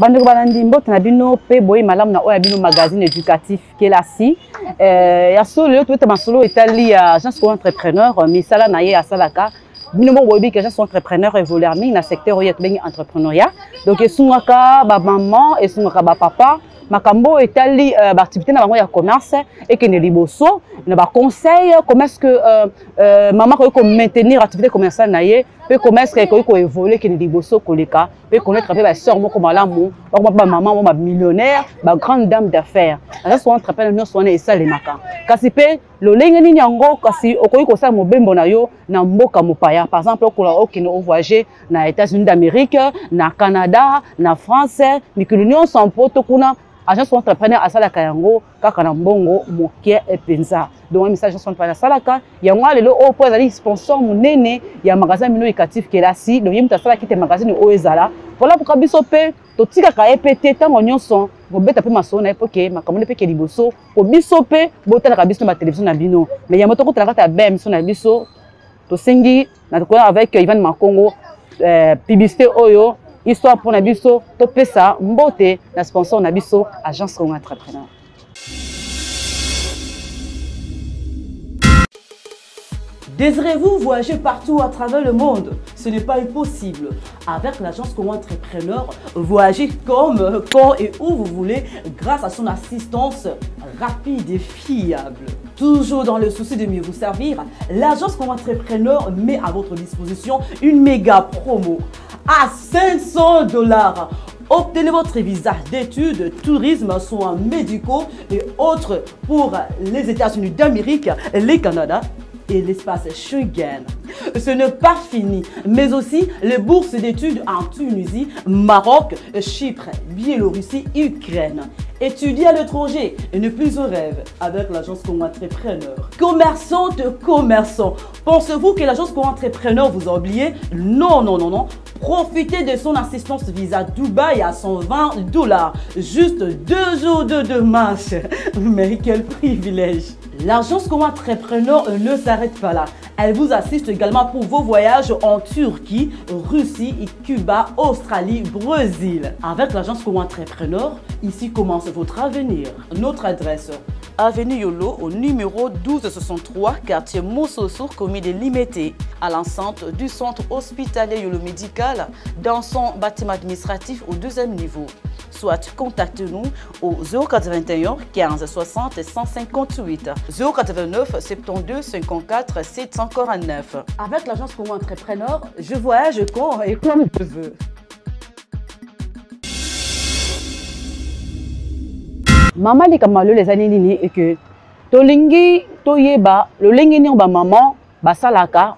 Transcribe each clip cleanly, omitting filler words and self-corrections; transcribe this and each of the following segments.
Bandeko banandimbo tanabino pe boye malam na oya bino magazine éducatif kelasi ya solo tout masolo etali agence pour entrepreneur misala na ye asalaka bino bon boyebi que agence entrepreneur évoluer mingi na secteur oyo bengi entrepreneuriat donc esungaka ba maman esungaka ba papa makambo etali ba activité na bango ya commerce et que ne liboso na ba conseil comment est-ce que maman ko maintenir activité commerciale na ye pe comment est-ce que ko évoluer que ne liboso koleka pe connaître ba sœur moko malamu ba maman ba millionnaire ba grande dame d'affaires ça soit entrepreneur no soit na esalemaka kasi pe lo lenge nini yango kasi okoyi ko sa mobembo na yo na mboka mopaya par exemple okino voyager na États-Unis d'Amérique na Canada na France mikulu nyonso en poto kuna agence entrepreneur asalaka yango kaka na mbongo mokie epenza donc message agence entrepreneur asalaka yango lelo o po ezali sponsor munene ya magasin mino éducatif kelasi donc yemta sala kite magasin o ezala voilà pourquoi biso pe to tika ka EPT tango nyonso bo beta pe masona epoke makamone pe ke liboso ko biso pe botala ka biso na télévision na bino mais ya moto ko tala ka bem so na biso to sengi na ko avec Ivan Makongo publicité oyo histoire pour Nabiso, Topesa, Mbote, la sponsor Nabiso, agence comme entrepreneur. Désirez-vous voyager partout à travers le monde? Ce n'est pas impossible. Avec l'agence comme entrepreneur, voyagez comme, quand et où vous voulez grâce à son assistance rapide et fiable. Toujours dans le souci de mieux vous servir, l'agence comme entrepreneur met à votre disposition une méga promo à $500. Obtenez votre visa d'études, tourisme, soins médicaux et autres pour les États-Unis d'Amérique, le Canada et l'espace Schengen. Ce n'est pas fini, mais aussi les bourses d'études en Tunisie, Maroc, Chypre, Biélorussie, Ukraine. Étudier à l'étranger et ne plus au rêve avec l'agence comme entrepreneur. Commerçante, commerçant, pensez-vous que l'agence comme entrepreneur vous a oublié? Non, non, non, non. Profitez de son assistance visa Dubaï à $120. Juste 2 jours de marche. Mais quel privilège! L'agence comme entrepreneur ne s'arrête pas là. Elle vous assiste également pour vos voyages en Turquie, Russie, Cuba, Australie, Brésil. Avec l'agence comme entrepreneur, ici commence votre avenir. Notre adresse: Avenue Yolo au numéro 1263, quartier Moussossou, commune de Limete, à l'enceinte du centre hospitalier Yolo Médical, dans son bâtiment administratif au 2e niveau. Soit contactez-nous au 081 15 60 158, 089 72 54 749. Avec l'agence pour entrepreneur, je voyage quand et comme je veux. Maman li kamalo les années nini et que tolingi toyeba le lengi ni ba maman basalaka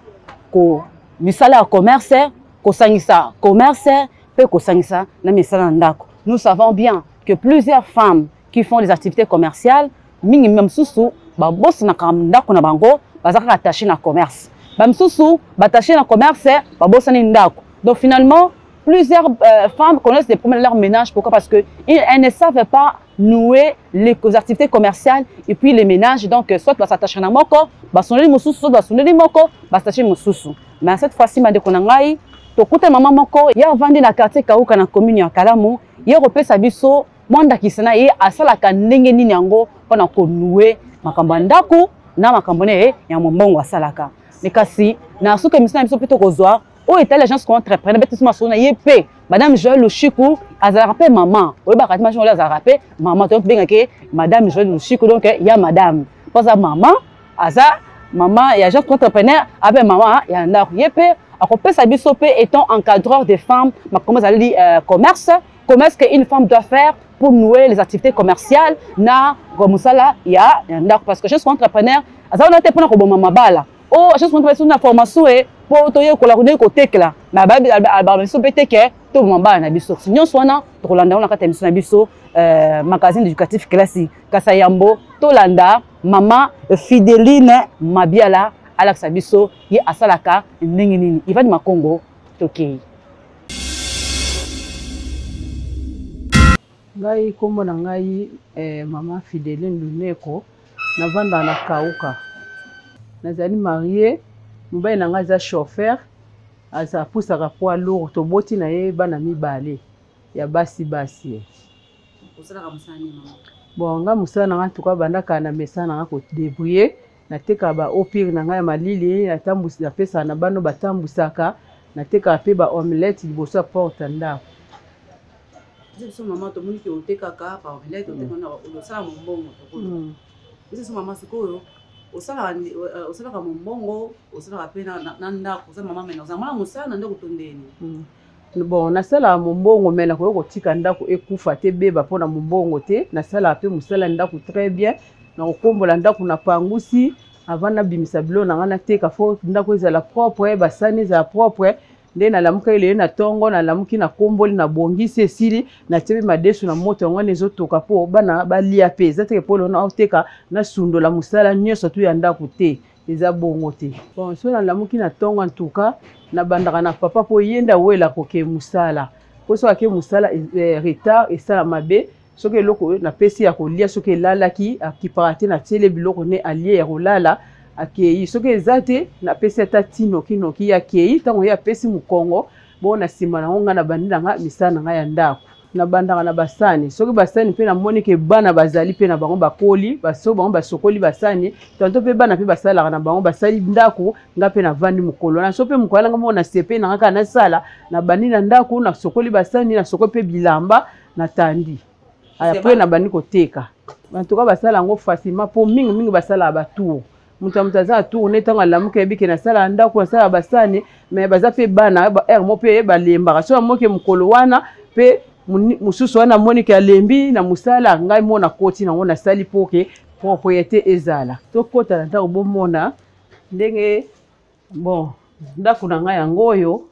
ko misala commerce ko sangisa commerce pe ko sangisa na misala ndako. Nous savons bien que plusieurs femmes qui font des activités commerciales mingi même susu ba boss na ndako na bango bazaka attaché na commerce ba msusu ba attaché na commerce ba boss na ndako. Donc finalement plusieurs femmes connaissent des problèmes de leur ménage. Pourquoi? Parce que elles ne savent pas nouer les activités commerciales et puis les ménages. Donc soit va s'attacher na moko ba soneli mususu, soit ba soneli moko ba s'attacher mususu. Mais cette fois-ci mande konangai to kuta maman moko ya vandi na quartier Kauka na commune ya Kalamu ye repesa biso mwanda kisana ye asalaka ndenge nini yango pona ko nouer makambo ndaku na makambo ne ya mombongo asalaka. Mais kasi na suka misana biso plutôt kozwa o était l'agence comme entrepreneur betisma sona yep madame Joël Lushiku azala rappel maman o ba katima jola azala rappel maman to benga ke madame Joël Lushiku donc ya madame posa maman aza maman ya agence entrepreneur avec maman ya ndako yep akopesa biso pe étant encadreur des femmes ma comment ça dit commerce qu'une femme doit faire pour nouer les activités commerciales na gomusala ya ndako parce que agence entrepreneur azala na te pona ko boma mabala o agence entrepreneur na formation e pour toye ko la connaître côté là mais ba biso peteke to mamba na biso sinon swana to kolanda na kata émission na biso magazine éducatif classique Kasayambo to landa maman Fideline Mabiala Alexa biso ye asalaka ndenge nini Ivan Makongo tokei ngai kombo na ngai maman Fideline Luneko na vanda na Kauka nazali mariée mobali na ngai za chauffeur aza pusaka poids lourd toboti na ye bana mibale ya basi basi. Osala ka musani mama. Bon nga musana nga tuka bandaka na mesana nga ko débrouiller na teka ba opire na nga ya malili na tambusi na pesa na bano batambusaka na teka pe ba omelette liboso porte ndako. Je maman to moni ki oteka ka ba omelette oteka na osala mombongo to. Je maman sikoyo osala ka mombongo osala ka pe na ndako osala maman mena osala mwana musana ndako tondeni. Bon nasala mombongo mena ko tika ndako ekufa te beba pona mombongo te nasala pe musala ndako très bien na kokombola ndako na pangusi avant na bimisa bilo na ngana teka fo ndako ezala propre basani ezala propre nde na lamuka ile na tongo na lamuki na komboli na bongisi esili na tebe madesu na moto ngwana ezotoka po bana balia pe zate polo na oteka na sundo la musala nyonso tu ya ndako te eza bongo te. Bon so na lamuki na tongo en tout cas na bandaka na papa po yenda wela koke musala po so ake musala retard esala mabe soki eloko na pesi ya kolia soki elalaki akiparate na tiele biloko ne alie ya kolala akei soki ezate na pesi ata tinoki akei ntango ye apesi mokongo bo na nsima nango nga na bandi na nga misala na nga ya ndako na bandaka na basani soki basani mpe namoni ke bana bazali mpe na bango bakoli soki bango basokoli basani tanto mpe bana mpe basalaka na bango basali ndako nga mpe navandi mokolo na so mpe mokolo nanga mo na sepe na nga kaka nasala na bandi na ndako na sokoli basani na sokoli mpe bilamba na tandi après na bandi koteka bantuka basala yango facilement po mingi basala batour mutu aza tourne ntango alamuka yebike nasala ndako nasala basani me baza mpe bana mo mpe balembaka so amoke mokolo wana mpe mususu wana monike alembi na musala ngai mona koti nango nasali poke propriété ezala tokota na ndako bomona ndenge bon ndako na ngai yango oyo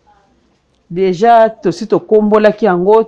deja tosi tokombolaki yango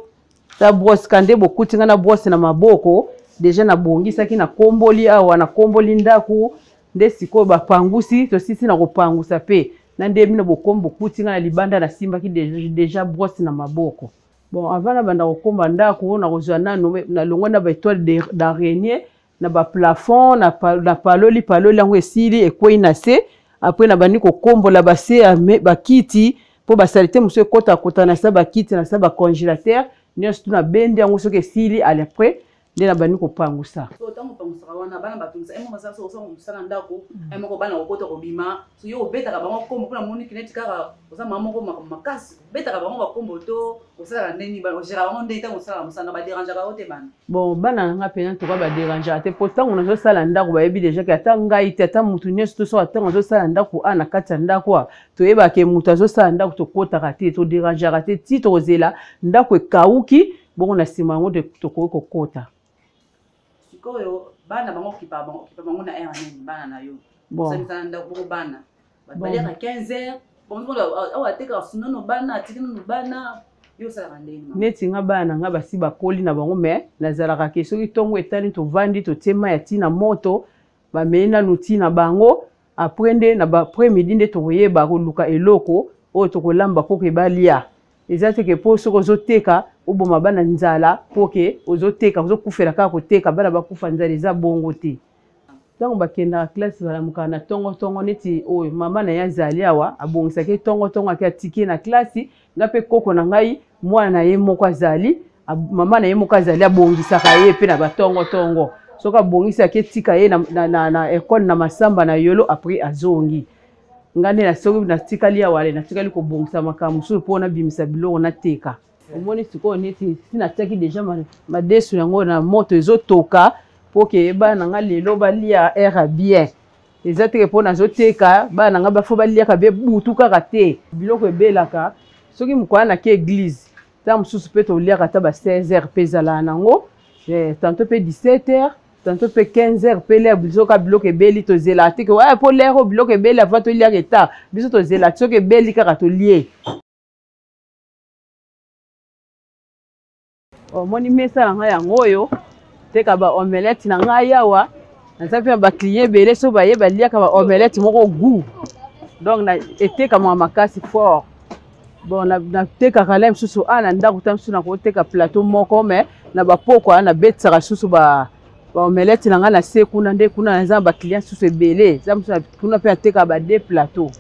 ta brosse kande bokuti nga na brosse na maboko deja na bongisaki na komboli awa na komboli ndako nde sikoyo bapangusi tosisi na kopangusa pe na nde bino bokombo bokuti nga na libanda na simbaki deja brosse na maboko. Bon avant na banda kokomba ndako na kozwa nano na longo na ba étoile d'araignée na ba plafond na paloli yango esili ekwei na se après na bandi kokombola base bakiti po basalite muso ekota na sa bakiti na sa ba congélateur nyonso na bende yango soki esili après nde na bandi kopangusa. So tango pangusa wana bana batungisa emo masala so musala ndako emo ko bana okota ko bima so yo betaka bango kombo kuna moni kineti kaka oza mama ko makasi betaka bango bakombo to osala ndeni bana ojera bango ndeta osala musala ba déranger ka ote bana. Bon bana nga pena to ka ba déranger te pourtant on zo sala ndako ba yebi déjà ka tanga ite ata mutu nyonso to so atanga zo sala ndako ana kati ndako to yeba ke mutu zo sala ndako to kota ka te to déranger te ti to zela ndako ekauki bon na sima ngo de to ko kota. Koyo bana bango kipa bango na air nini bana na yo bon ça nda ko bana bali ka 15h bon awa teka sunono bana tikino bana yo sala ndeni neti nga bana nga basi bakoli na bango me nazalaka ke soki tongo etali to vandi to tema ya tina moto ba mena nutina bango aprende na ba après-midi nde to yeba ko luka eloko o to ko lamba ko ke balia ezate ke po soko zoteka uboma bana nzala poke ozoteka ozokufela kaka koteka bana bakufa nzala eza bongo te ntango bakenda classe balamuka na tongo neti oyo mama na ye azali awa abongisaki tongo ake atiki na classe nga mpe koko na ngai mwana na ye moko azali mama na ye moko azali abongisaka ye mpe na batongo soki abongisaki etika ye na ekole na masamba na yolo après azongi ngane na soki na tikali ya wale na tikali ko bongisa makambo so pona bimisa biloko na teka omoni siko neti sina taki deja madesu yango na moto ezotoka poke bana nga lelo balia air bien ezateke pona zoteka bana nga bafo balia ka be butu kaka te biloko ebelaka soki mukwana na ke église ta mususu pe to lia kata ba 16h peza la nango tantôt pe 17h tantôt pe 15h pe l'air biso ka biloko ebeli to zela te ke wa po l'air o biloko ebeli avant to lia reta biso to zela soki ebeli kaka to lie. Moni mesa na ngai yango oyo teka ba omelette na ngai awa naza pe ba client belé so ba ye ba lia ka ba omelette moko goût donc na eteka mwa makasi fort bon na teka kala msusu ana ndako tamsu na ko teka plateau moko mais na ba poko na betsaka susu ba omelette na ngai na se kuna nde kuna naza ba client susu belé zamsu kuna pe ateka ba deux plateau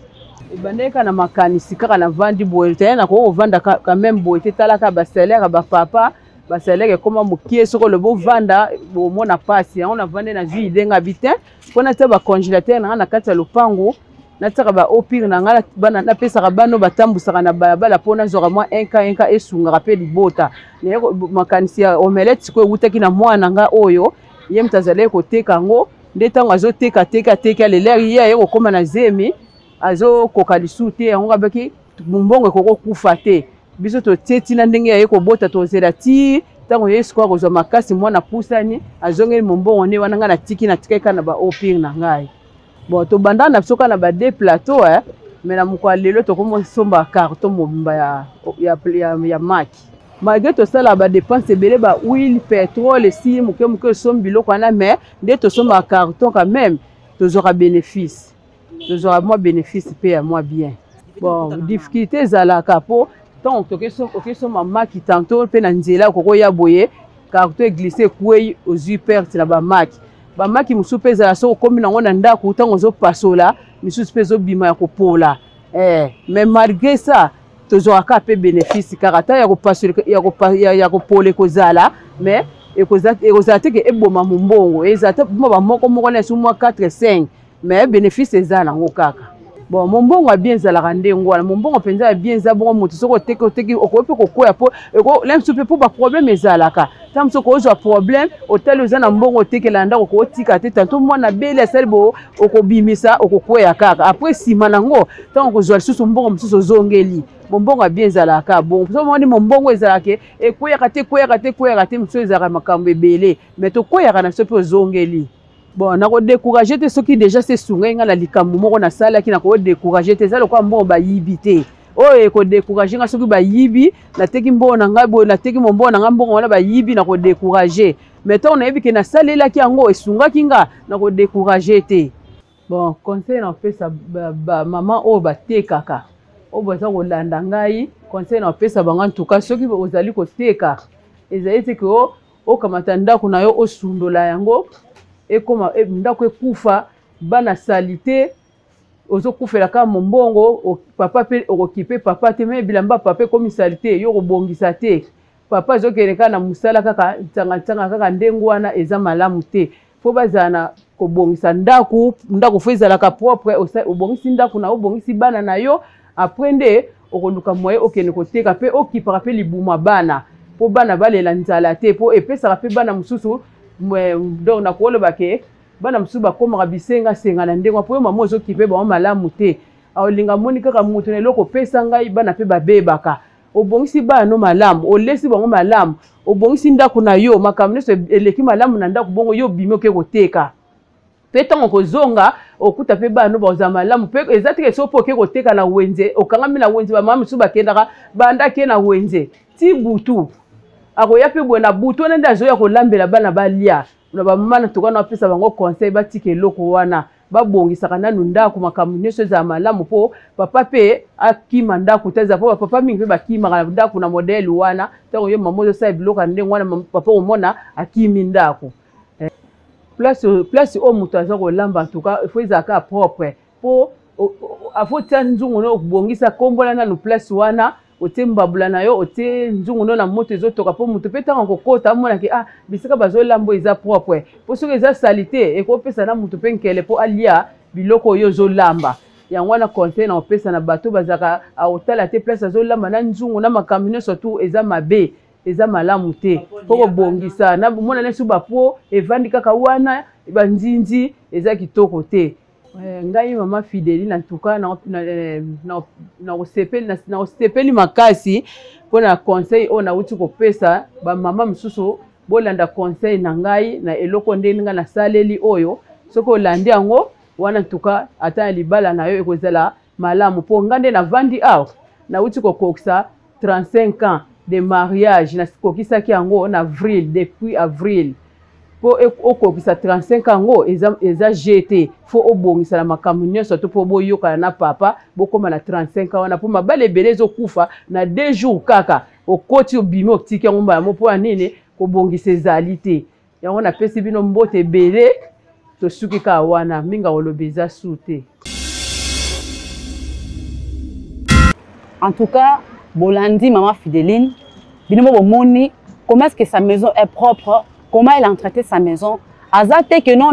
Bandeka na makanisi kaka na vandi boye te na ko vanda quand même boye te talaka ba salaire ba papa ba salaire comme mokie soko le bo vanda bo mona pasi on a vande na vie denga bitin pona te ba congélateur na kati ya lopango na tsaka ba opir na ngala bana na pesa ka bano batambusaka na balabala pona zora mwa enka esunga pe libota ne makanisi ya omelette ko utaki na mwana nga oyo ye mtazale ko teka ngo ndeta ngazo teka le ler ye ko koma na zemi azo koka lisu te yango kabaki mbongo ekoko kufa te biso toti na ndenge ya ko bota tozela ti tango yesu kwa kozwa makasi mwana pusani azongeli mbongo ne wana nga na tiki na tikeka na ba opir na ngai bon to banda na soka na ba deux plateaux mais na moko lelo to komo somba carton mobimba ya maki malgré to sala ba dépense ebele ba huile pétrole si moke sombi biloko wana mais nde to somba carton quand même tozora bénéfice tozora moi bénéfice pe ya moi bien bon difficulté zalaka po tant que somba maki tantôt pe na nzela koko ya boye carton glissé kuei aux perte na ba maki ba maki musu pe za so komi na ngona ndako tango zo pasola misu pe zo bima ya kopola mais malgré ça tozora ka pe bénéfice karata ya kopasola ya kopole kozala mais ekozate ke eboma mbongo ezate ba moko na su mwa 4 5 mais bénéfice ezala ngo kaka bon mbongo a bien zala rande ngwana mbongo penza a bien za bon mutu soko teki okope kokoya po lemsu pe po ba problème ezalaka tam soko ozwa problème hotel ozana mbongo tekela ndako ko tika te tanto mwana bele selbo okobimisa okokoya kaka après sima nango tango kozwa susu mbongo mususu zongeli mbongo a bien zalaka bon so moni mbongo ezalaka ekoya te mususu ezalaka makambo ebele mais to koya kana so pe zongeli bon na ko décourager te soki déjà c'est sunga nga na likambo moko na sala ki na ko décourager te zalo kwa mbongo ba yibité oye ko décourager nga soki ba yibi na teki mbongo na ngai bo na teki mbongo na mbongo wana ba yibi na ko décourager mais to na yebike na salela ki yango esunga kinga na ko décourager te bon conseil na pesa ba maman o ba tekaka o boza ko landa ngai conseil na pesa banga ntuka soki ozali ko teka ezali ko o kamata ndako na yo osundola yango ekoma ndako ekufa bana salite ozo kufela ka mbongo papa pe okipe papa te me bilamba papa komi salite yo kobongisa te papa zo keleka na musala kaka tsanga kaka ndengo wana eza malamu te fo bazana kobongisa ndako fo ezala ka propre obongisi ndako na obongisi bana na yo aprende okoluka moye okene koteka pe okipaka pe libuma bana po bana balela nzala te po epesa pe bana mususu donc na ko loba ke bana musu ba komaka bisenga senga na ndengwa po mama ozo kipe ba malamu te aolinga moni kaka mutu ne loko pesa ngai bana pe babebaka obongisi bana no malamu olesi bango malamu obongisi ndako na yo makamne so eleki malamu na ndako bongo yo bimo ke koteka pe tango kozonga okuta pe bana ba za malamu pe ezatike so po ke koteka na wenze okangami na wenze ba mama musu bakendaka banda ke na wenze ti butu ako ya pe bona butu nenda zo ya kolambela bana balia na ba mama na toka na pesa bango conseil batike loko wana babongisa kana ndako makambo nyeso za malamu po papa pe akima ndako teza po papa mingi pe bakima kana ndako na model wana tango yo mama zo sa biloko ndenge wana papa omona akimi ndako place o mutu aza kolamba en tout cas il faut ezaka propre po afo tsanzungu no bongisa kombola na no place wana ote mbabula na yo ote nzungu no na moto ezotoka po mutu pe tanga kokota mona ke bisika bazolambo eza propre po soki eza salite ekopesa na mutu pe nkele po alia biloko yo zolamba yango wana conseil na opesa na bato bazaka aotala te place azolamba na nzungu na makambo nyonso tu eza mabe eza malamu te po kobongisa na mona nesu bapo evandi kaka wana banzinzi eza kitoko te ngai mama Fidélie na tuka na osepeli makasi pona conseil ona uti ko pesa ba mama msusu bolanda conseil na ngai na eloko ndenga na saleli oyo soko landi yango wana tuka ata libala na yo ekozala malamu po ngande na vandi na uti ko koksa 35 ans de mariage na kokisa ki yango na avril depuis avril po okokisa 35 ango eza GT fo obongisa na makambo nyonso to po boyoka na papa bokoma na 35 wana po mabale belezo kufa na 2 jours kaka okoti obimi otiki yango mbala mo po anene kobongisa ezali te yango na pesi bino mbote bele to suki ka wana minga olobeza su te En tout cas, Bolandi, maman Fidéline, Moni, comment est-ce que sa maison est propre, comment elle a traité sa maison. Azate que non,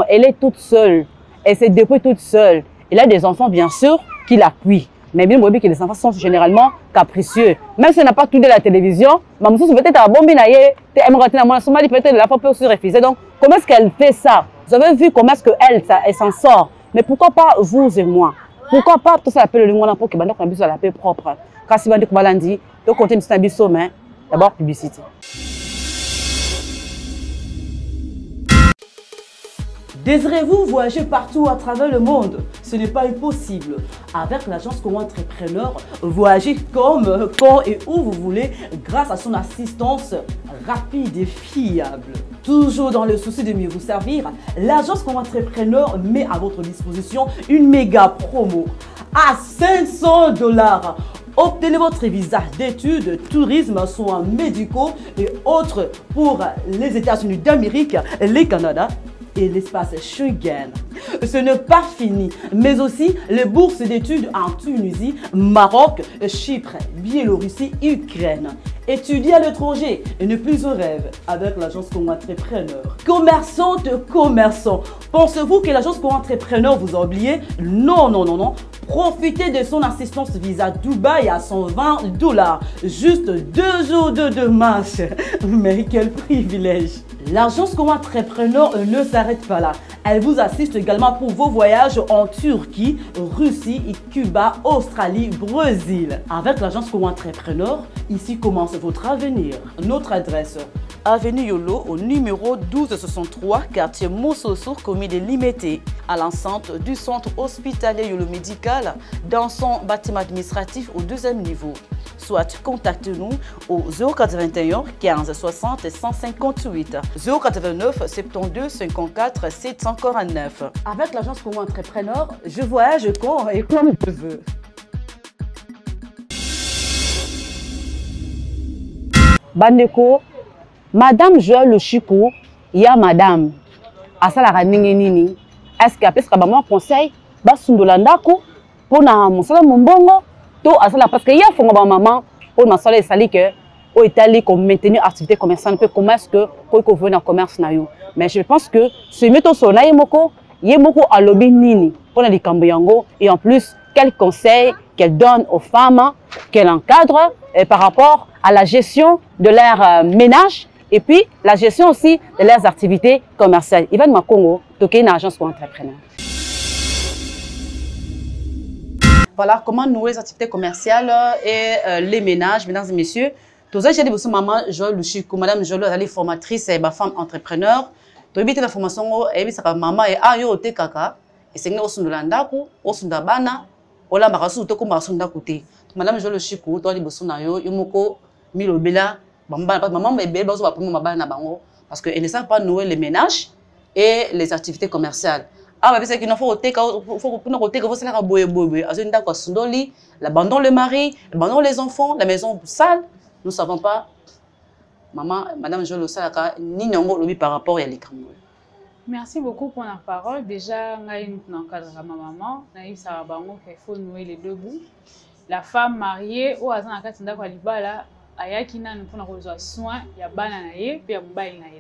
elle est toute seule. Elle se débrouille toute seule. Elle a des enfants, bien sûr, qui l'appuient. Mais bien, que les enfants sont généralement capricieux. Même si elle n'a pas tout de la télévision, maman peut-être à bombe peut-être la fois peut aussi refuser. Donc, comment est-ce qu'elle fait ça? Vous avez vu comment est-ce qu'elle s'en sort. Mais pourquoi pas vous et moi? Pourquoi pas tout ça appelle le monde pour que nous puissions la paix propre? Quand si vous avez donc côté mais d'abord publicité. Désirez-vous voyager partout à travers le monde? Ce n'est pas impossible. Avec l'agence Congo Entrepreneur, voyagez comme, quand et où vous voulez grâce à son assistance rapide et fiable. Toujours dans le souci de mieux vous servir, l'agence Congo Entrepreneur met à votre disposition une méga promo à 500 $. Obtenez votre visa d'études, tourisme, soins médicaux et autres pour les États-Unis d'Amérique, le Canada et l'espace Schengen. Ce n'est pas fini, mais aussi les bourses d'études en Tunisie, Maroc, Chypre, Biélorussie, Ukraine. Étudier à l'étranger et ne plus au rêve avec l'agence Congo Entrepreneur. Commerçante, commerçant, pensez-vous que l'agence Congo Entrepreneur vous a oublié? Non, non, non, non. Profitez de son assistance visa Dubaï à 120 $. Juste 2 jours de marche. Mais quel privilège! L'agence Congo Entrepreneur ne s'arrête pas là. Elle vous assiste également pour vos voyages en Turquie, Russie, Cuba, Australie, Brésil. Avec l'agence Congo Entrepreneur, ici commence votre avenir. Notre adresse: Avenue Yolo au numéro 1263, quartier Moussosour, commune de Limité, à l'enceinte du centre hospitalier Yolo Médical, dans son bâtiment administratif au 2e niveau. Soit contactez-nous au 081 15 60 158, 089 72 54 749. Avec l'agence Congo Entrepreneur, je voyage quand et comme je veux. Bandeko, Madame Joël Le Chico, il y a Madame Asala Nini. Est-ce qu'après ce que je conseille, Basundolandako, pour na musala mumbongo, to asala parce que il y a fond maman pour na sala sali que au Italie comme maintenir activité commerciale peu comment est-ce que pour venir en commerce na yo. Mais je pense que ce méthode sona yemoko à lobby nini pour na likambo et en plus quel conseil qu'elle donne aux femmes qu'elle encadre par rapport à la gestion de leur ménage et puis la gestion aussi de leurs activités commerciales. Ivan Makongo, toqué une agence pour entrepreneur. Voilà comment nouer les activités commerciales et les ménages, mesdames et messieurs. Tous j'ai dit que maman Joël Luchikou, madame Joël, elle est formatrice et ma femme entrepreneur. Tu as la formation et ça maman et ayo te kaka et c'est nous sommes dans au sundabana, au la marasu to ko masunda côté. Madame Joël Luchikou, tu as dit que na yo yomoko milobela maman bébé bazo ba pour mama na bango parce que elle ne savent pas nouer les ménages et les activités commerciales. Ah, mais c'est qu'il faut l'abandon le mari, l'abandon les enfants, la maison sale. Nous ne savons pas, maman, madame Joël Salaka, ni non par rapport à l'écran. Merci beaucoup pour la parole. Déjà, dans le cadre de ma maman, il faut nouer les deux bouts. La femme mariée, au hasard,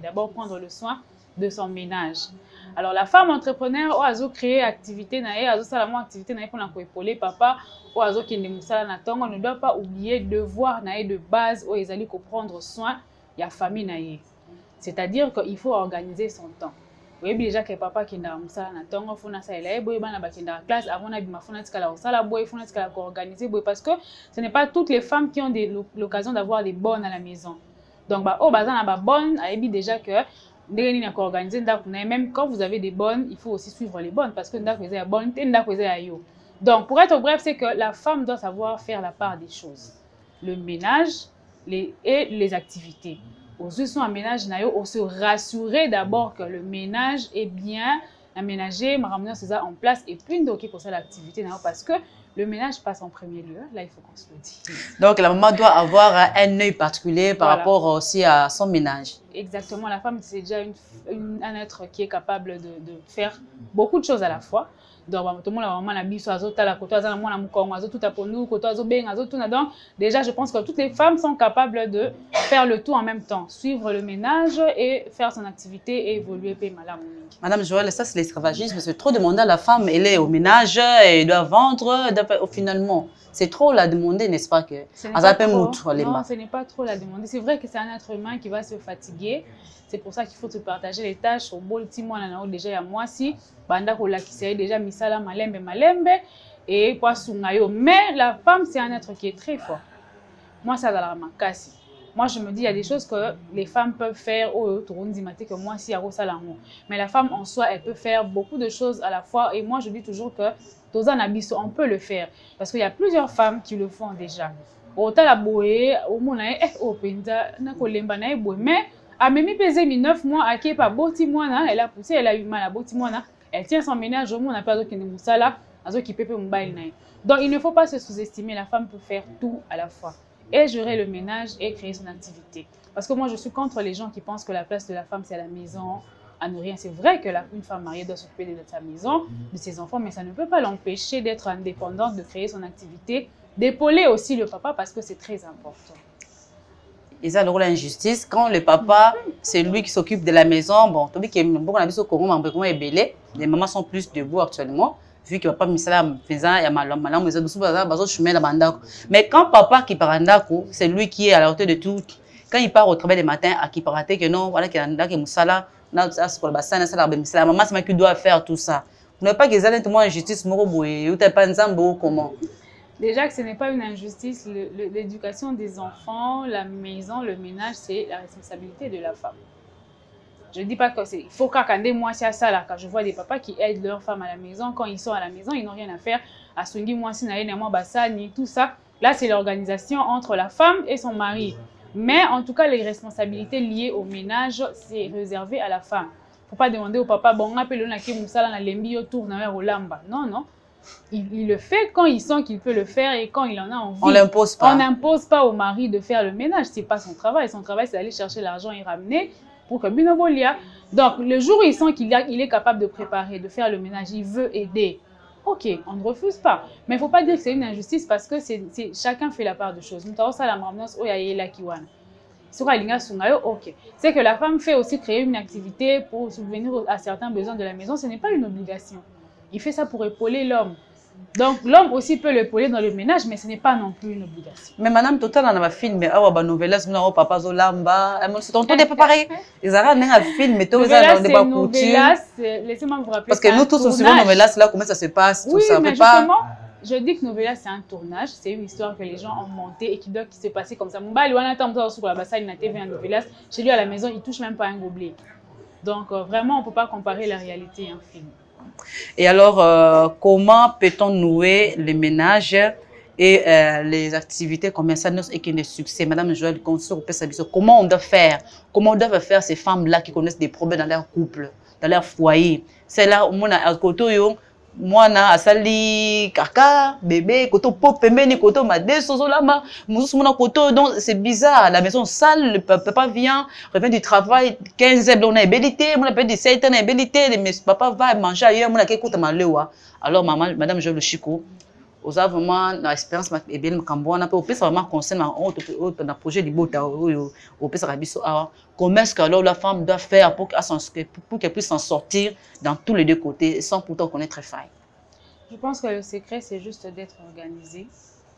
d'abord prendre le soin de son ménage. Alors la femme entrepreneur a créé activité activité pour épauler papa qui ne doit pas oublier devoir de base où ils prendre soin de la famille. C'est-à-dire qu'il faut organiser son temps. Vous voyez déjà que papa qui n'a classe avant organiser parce que ce n'est pas toutes les femmes qui ont l'occasion d'avoir des bonnes à la maison. Donc au bazan na bonne déjà que même quand vous avez des bonnes, il faut aussi suivre les bonnes parce que donc pour être bref, c'est que la femme doit savoir faire la part des choses, le ménage et les activités. Aux yeux en ménage, on se rassurer d'abord que le ménage est bien aménagé, ramener ça en place et puis donc pour ça l'activité parce que le ménage passe en premier lieu. Là, il faut qu'on se le dise. Donc la maman doit avoir un œil particulier par rapport aussi à son ménage. exactement, la femme, c'est déjà un être qui est capable de faire beaucoup de choses à la fois. Donc, tout le monde a vraiment la biso, la côté, tout à pour nous, côté, donc, déjà, je pense que toutes les femmes sont capables de faire le tout en même temps, suivre le ménage et faire son activité et évoluer. Madame Joëlle, ça c'est l'esclavagisme, c'est trop demander à la femme, elle est au ménage, elle doit vendre, finalement. C'est trop la demander, n'est-ce pas que non, ce n'est pas trop la demander. C'est vrai que c'est un être humain qui va se fatiguer. C'est pour ça qu'il faut se partager les tâches. Au beau petit mois, déjà il y a moi si, banda kola qui s'est déjà misala malembe et quoi sungayo. Mais la femme c'est un être qui est très fort. Moi ça dans la makasi. Moi je me dis il y a des choses que les femmes peuvent faire au que moi si à Rosalango. Mais la femme en soi elle peut faire beaucoup de choses à la fois et moi je dis toujours que on peut le faire parce qu'il y a plusieurs femmes qui le font déjà. Autant la boé, au moins mais à Mimi pesé 9 mois à Kepa Botimwana, elle a poussé, elle a eu mal à Botimwana, elle tient son ménage au monde, on a pas qui ne moussala, qui peut mobile. Donc il ne faut pas se sous-estimer, la femme peut faire tout à la fois et gérer le ménage et créer son activité. Parce que moi je suis contre les gens qui pensent que la place de la femme c'est à la maison, à nourrir. C'est vrai que une femme mariée doit s'occuper de sa maison, de ses enfants, mais ça ne peut pas l'empêcher d'être indépendante, de créer son activité, d'épauler aussi le papa parce que c'est très important. Et ça, l'injustice, quand le papa, c'est lui qui s'occupe de la maison, bon, les mamans sont plus debout actuellement, vu que papa mais quand papa qui part c'est lui qui est à la hauteur de tout. Quand il part au travail le matin, à qui part que non, voilà qu'il y a un moussala, la maman c'est moi qui doit faire tout ça. Vous n'avez pas que ça une injustice, comment? Déjà que ce n'est pas une injustice, l'éducation des enfants, la maison, le ménage, c'est la responsabilité de la femme. Je ne dis pas que c'est... Il faut qu'à moi, c'est ça là. Quand je vois des papas qui aident leurs femmes à la maison, quand ils sont à la maison, ils n'ont rien à faire. À Swingi, moi, ni tout ça. Là, c'est l'organisation entre la femme et son mari. Mais en tout cas, les responsabilités liées au ménage, c'est réservé à la femme. Il ne faut pas demander au papa, bon, on appelle le naki moussala na lembi autour na au lamba. Non, non. Il le fait quand il sent qu'il peut le faire et quand il en a envie. On l'impose pas. On n'impose pas au mari de faire le ménage. Ce n'est pas son travail. Son travail, c'est d'aller chercher l'argent et ramener pour que Binobolia. Donc, le jour où il sent qu'il est capable de préparer, de faire le ménage, il veut aider. Ok, on ne refuse pas. Mais il ne faut pas dire que c'est une injustice parce que chacun fait la part de choses. C'est que la femme fait aussi créer une activité pour subvenir à certains besoins de la maison. Ce n'est pas une obligation. Il fait ça pour épauler l'homme. Donc, l'homme aussi peut l'épauler dans le ménage, mais ce n'est pas non plus une obligation. Mais madame, tout à l'heure, on a filmé, novelas, papa Zolamba, c'est ton tour n'est pas pareil. Ils arrêtent un film, mais tout ça dans des bas coutumes. Laissez-moi vous rappeler. Parce que nous tous, on suit novelas, là, comment ça se passe, tout ça. Oui, mais justement, je dis que novelas, c'est un tournage, c'est une histoire que les gens ont montée et qui doit se passer comme ça. Mouba, il attend sur la bassine, il a TV un novelas. Chez lui, à la maison, il ne touche même pas un gobelet. Donc, vraiment, on ne peut pas comparer la réalité et un film. Et alors, comment peut-on nouer les ménages et les activités commerciales et qui ont des succès? Madame Joëlle, comment on doit faire? Comment on doit faire ces femmes-là qui connaissent des problèmes dans leur couple, dans leur foyer? C'est là où on a un côté, moi, na asali kaka, bébé, koto pop, pembeni, koto madé, sozolama, moussous, mon koto, donc c'est bizarre. La maison sale, le papa vient, revient du travail, 15 heures, on a ébélité, mon appelle 17 ans, on a ébélité, mais papa va manger ailleurs, mon a quelque malewa. Alors, madame Joëlle Chico, aux vraiment l'expérience, et bien, on a pu vraiment conseiller un projet de bout au Pessarabiso. Comment est-ce que alors la femme doit faire pour qu'elle puisse s'en sortir dans tous les deux côtés sans pourtant connaître faille? Je pense que le secret, c'est juste d'être organisé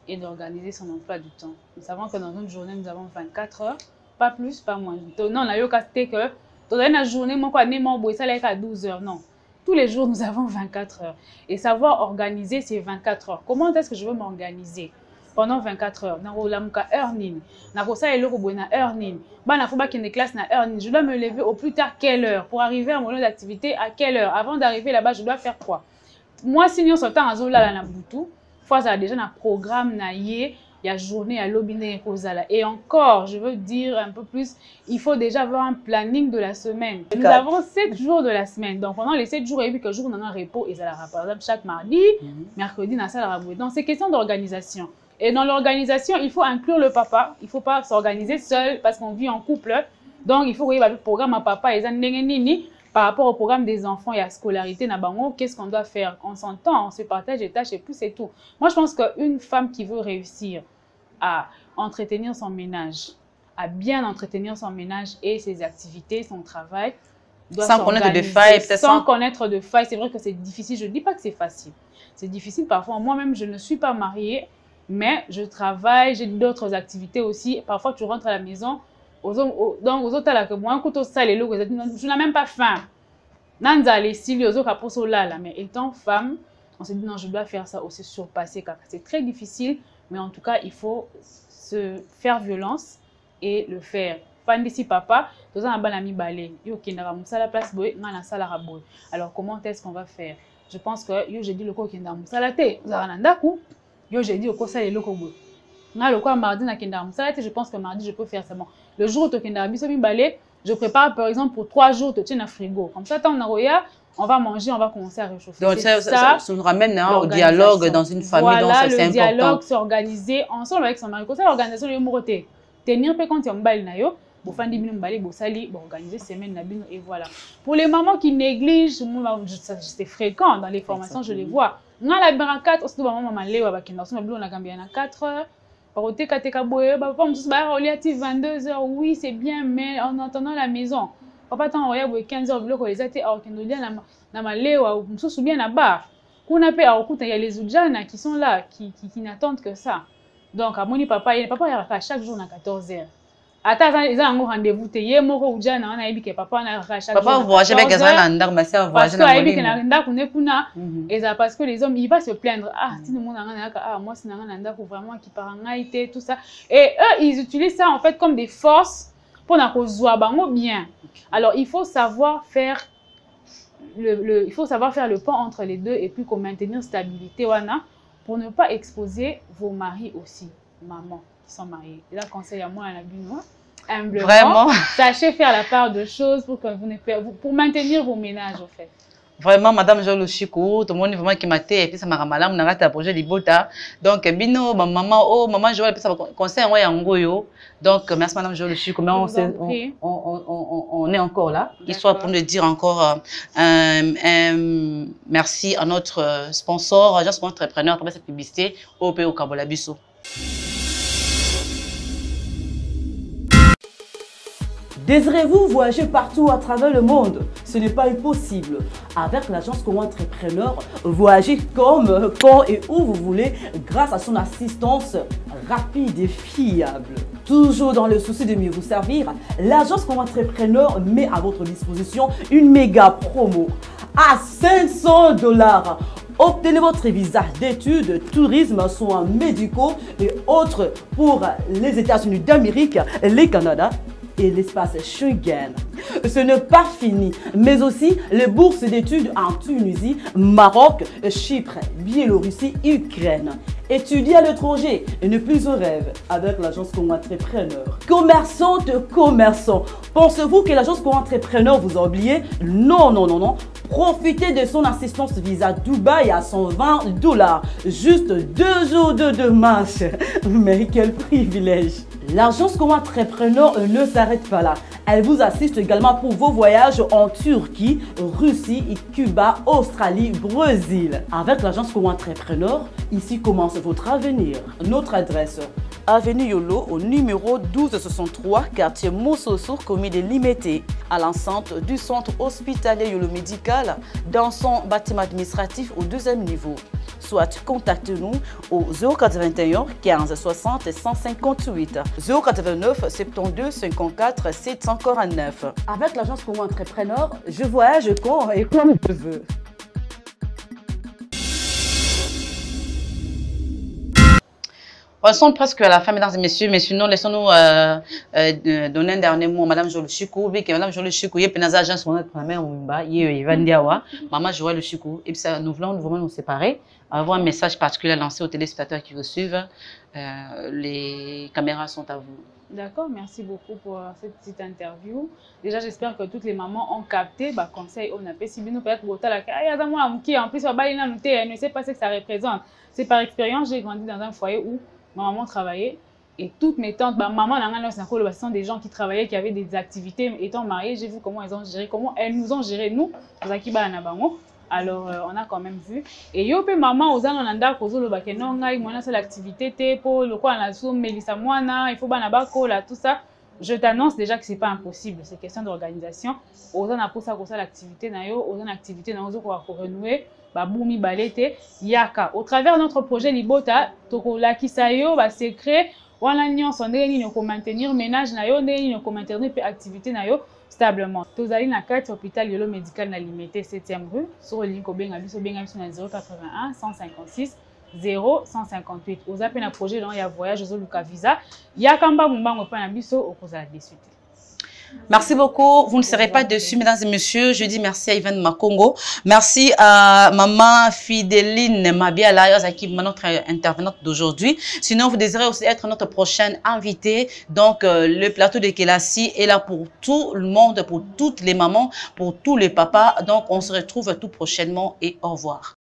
et d'organiser son emploi du temps. Nous savons que dans une journée, nous avons 24 heures, pas plus, pas moins. Non, on a eu que dans une journée, moi, ça à 12 heures, non. Tous les jours, nous avons 24 heures. Et savoir organiser ces 24 heures. Comment est-ce que je veux m'organiser pendant 24 heures? Je dois me lever au plus tard quelle heure? Pour arriver à mon lieu d'activité, à quelle heure? Avant d'arriver là-bas, je dois faire quoi? Moi, si nous sommes en train de déjà un programme, il y a journée à l'obiner et encore, je veux dire un peu plus, il faut déjà avoir un planning de la semaine. Nous avons 7 jours de la semaine. Donc pendant les 7 jours, il y a quelques jours, on a un repos. Et ça, par exemple, chaque mardi, mercredi, on a ça. Donc c'est question d'organisation. Et dans l'organisation, il faut inclure le papa. Il ne faut pas s'organiser seul parce qu'on vit en couple. Donc, il faut que le programme à papa et nini par rapport au programme des enfants et à la scolarité, qu'est-ce qu'on doit faire? On s'entend, on se partage les tâches et puis c'est tout. Moi, je pense qu'une femme qui veut réussir à entretenir son ménage, à bien entretenir son ménage et ses activités, son travail, doit sans connaître de failles, peut-être sans connaître de failles. C'est vrai que c'est difficile. Je ne dis pas que c'est facile. C'est difficile parfois. Moi-même, je ne suis pas mariée, mais je travaille, j'ai d'autres activités aussi. Parfois, tu rentres à la maison, donc aux autres, là, que moi, un couteau sale, je n'ai même pas faim. Mais étant femme, on s'est dit non, je dois faire ça aussi, surpasser. C'est très difficile, mais en tout cas, il faut se faire violence et le faire. D'ici papa, tout ça, on a mis balai. Alors, comment est-ce qu'on va faire? Je pense que j'ai dit le coup qui est dans le salaté. J'ai dit le coup ça est le coup. Mardi je pense que mardi je peux faire ça. Bon. Le jour où tu as balai, je prépare par exemple pour 3 jours, tu tiens un frigo. Comme ça, on va manger, on va commencer à réchauffer. Donc ça nous ramène au dialogue dans une famille. Voilà, donc c'est le dialogue, important. s'organiser ensemble avec son mari. Comme ça, l'organisation est moroté. Tenir peu quand il y a un bal nayo. Organiser semaine et voilà. Pour les mamans qui négligent, c'est fréquent dans les formations, je les vois. Dans la BR 4, aussi maman maman 4 heures. Par contre, 22 heures, oui, c'est bien, mais en attendant la maison. Papa tant 15 heures, les athées bien là-bas. Il y a les Oudjana qui sont là, qui n'attendent que ça. Donc, à mon papa, il y a chaque jour à 14 heures. Attends, ils ont un rendez-vous. Papa voyage avec les parce que les hommes, ils vont se plaindre. Ah, si le monde a moi, c'est un vraiment qui part en tout ça. Et eux, ils utilisent ça en fait comme des forces pour nous bien. Alors, il faut savoir faire le pont entre les deux et puis maintenir stabilité pour ne pas exposer vos maris aussi, maman qui sont mariés. Et là, conseil à moi, à la Binois. Humblement, vraiment, sachez faire la part de choses pour maintenir vos ménages, en fait. Vraiment, Madame Jolo Chikou, tout le monde vraiment qui m'a été, et puis ça m'a ramené à mon projet Libota. Donc, Bino, ma maman, maman Joël, puis ça conseille en Ngoyo. Donc, merci Madame Jolo Chikou, mais on est encore là. Histoire pour nous dire encore merci à notre sponsor, agence entrepreneur, à travers cette publicité, OP au Kabolabiso. Désirez-vous voyager partout à travers le monde? Ce n'est pas impossible. Avec l'agence Congo Entrepreneur, voyagez comme, quand et où vous voulez grâce à son assistance rapide et fiable. Toujours dans le souci de mieux vous servir, l'agence Congo Entrepreneur met à votre disposition une méga promo à 500 $. Obtenez votre visa d'études, tourisme, soins médicaux et autres pour les États-Unis d'Amérique, le Canada et l'espace Schengen. Ce n'est pas fini, mais aussi les bourses d'études en Tunisie, Maroc, Chypre, Biélorussie, Ukraine. Étudier à l'étranger et ne plus au rêve avec l'agence Congo Entrepreneur. Commerçante, commerçant, pensez-vous que l'agence Congo Entrepreneur vous a oublié? Non, non, non, non. Profitez de son assistance visa Dubaï à 120 $. Juste 2 jours de marche. Mais quel privilège! L'agence Congo Entrepreneur ne s'arrête pas là. Elle vous assiste également pour vos voyages en Turquie, Russie, Cuba, Australie, Brésil. Avec l'agence Congo Entrepreneur, ici commence votre avenir. Notre adresse: Avenue Yolo au numéro 1263, quartier Moussosour, commune de Limete, à l'enceinte du centre hospitalier Yolo Médical, dans son bâtiment administratif au 2e niveau. Soit contactez-nous au 081 15 60 158, 089 72 54 749. Avec l'agence Congo Entrepreneur, je voyage quand et comme je veux. On sont presque à la fin, mesdames et messieurs, mais sinon, laissons-nous donner un dernier mot à Madame Jolo Chikou. Madame Jolo Chikou, il y a une agence qui Maman Joël Chikou. Et puis nous voulons vraiment nous séparer, avoir un message particulier à lancer aux téléspectateurs qui vous suivent. Les caméras sont à vous. D'accord, merci beaucoup pour cette petite interview. Déjà, j'espère que toutes les mamans ont capté le conseil. On a fait si bien nous peut-être pour la en plus, ne sait pas ce que ça représente. C'est par expérience, j'ai grandi dans un foyer où ma maman travaillait Et toutes mes tantes, bah, maman, ce sont des gens qui travaillaient, qui avaient des activités. Étant mariées, j'ai vu comment elles ont géré, comment elles nous ont géré, nous, alors, on a quand même vu. Et yo pe maman, aux gens, on a le bac, non, c'est l'activité, pour le quoi, on a sous Mélissa Moana, il faut banabako, là, tout ça. Je t'annonce déjà que c'est pas impossible, c'est question d'organisation. Aux gens, on a pour ça l'activité, aux gens, l'activité, on a pour renouer. Baboumi balete yaka au travers de notre projet Libota toko la kisayo ba secret wana nyonso ndeni ko maintenir ménage na yo ndeni ko maintenir pe activité na yo stablement tozali na 4 hôpital yolo médical na limité 7e rue sur ligne ko benga biso na 081 156 0158 oza pe na projet dans ya voyage zo luka visa yaka mba mbango pa na biso okozala dessus. Merci beaucoup. Vous ne serez pas déçus, mesdames et messieurs. Je dis merci à Yvan Makongo. Merci à maman Fidéline Mabiala, notre intervenante d'aujourd'hui. Sinon, vous désirez aussi être notre prochaine invitée. Donc, le plateau de Kelassi est là pour tout le monde, pour toutes les mamans, pour tous les papas. Donc, on se retrouve tout prochainement et au revoir.